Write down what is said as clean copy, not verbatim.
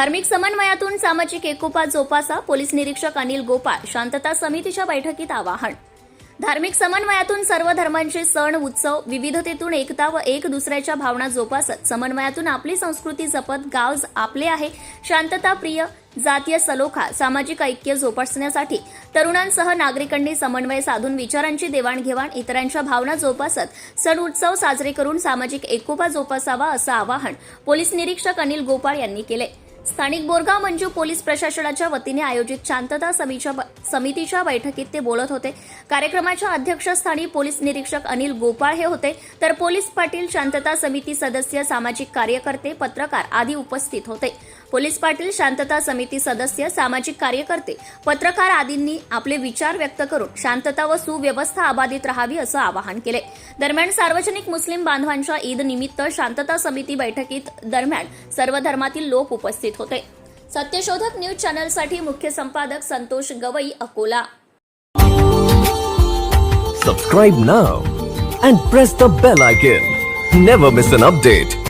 धार्मिक समन्वयातून सामाजिक एकोपा जोपासा. पोलीस निरीक्षक अनिल गोपाळ. शांतता समितीच्या बैठकीत आवाहन. धार्मिक समन्वयातून सर्व धर्मांचे सण उत्सव विविधतेतून एकता व एक दुसऱ्याच्या भावना जोपासत समन्वयातून आपली संस्कृती जपत गाव आपले आहे शांतता प्रिय जातीय सलोखा सामाजिक ऐक्य जोपासण्यासाठी तरुणांसह नागरिकांनी समन्वय साधून विचारांची देवाणघेवाण इतरांच्या भावना जोपासत सण उत्सव साजरे करून सामाजिक एकोपा जोपासावा असं आवाहन पोलीस निरीक्षक अनिल गोपाळ यांनी केले. स्थानिक बोरगाव मंजू पोलीस प्रशासनाच्या वतीने आयोजित शांतता समितीच्या बैठकीत ते बोलत होते. कार्यक्रमाच्या अध्यक्षस्थानी पोलीस निरीक्षक अनिल गोपाळ हे होते, तर पोलीस पाटील, शांतता समिती सदस्य, सामाजिक कार्यकर्ते, पत्रकार आदी उपस्थित होते. पोलीस पाटील, शांतता समिती सदस्य, सामाजिक कार्यकर्ते, पत्रकार आदींनी आपले विचार व्यक्त करून शांतता व सुव्यवस्था अबाधित राहावी असं आवाहन केले. दरम्यान सार्वजनिक मुस्लिम बांधवांच्या ईद निमित्त शांतता समिती बैठकीत दरम्यान सर्व धर्मातील लोक उपस्थित होते. सत्यशोधक न्यूज चॅनलसाठी मुख्य संपादक Santosh Gavai, Akola. Subscribe now and press the bell icon. Never miss an update.